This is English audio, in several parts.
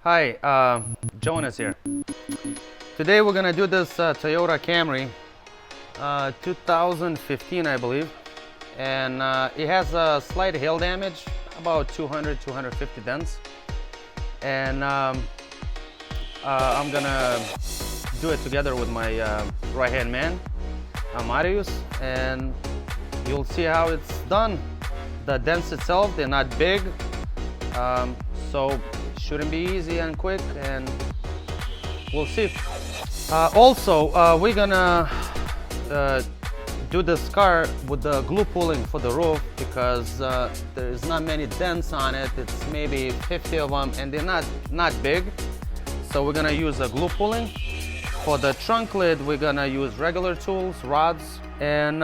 Hi, Jonas here. Today we're gonna do this Toyota Camry 2015, I believe, and it has a slight hail damage, about 250 dents, and I'm gonna do it together with my right-hand man, Marius, and you'll see how it's done. The dents itself, they're not big, so shouldn't be easy and quick, and we'll see. Also, we're gonna do this car with the glue pulling for the roof because there's not many dents on it. It's maybe 50 of them, and they're not big. So we're gonna use a glue pulling. For the trunk lid, we're gonna use regular tools, rods, and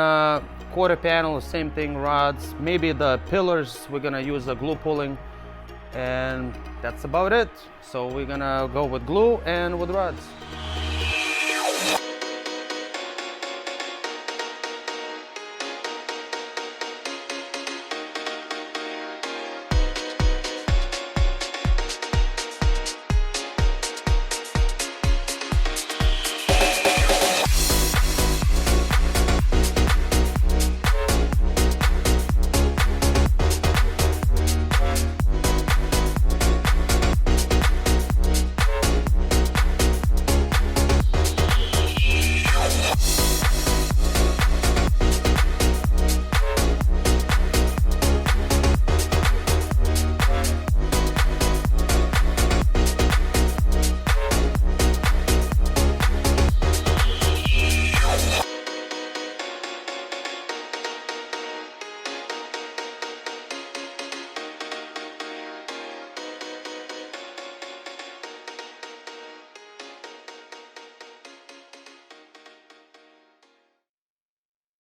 quarter panel, same thing, rods. Maybe the pillars, we're gonna use a glue pulling, and that's about it. So we're gonna go with glue and with rods.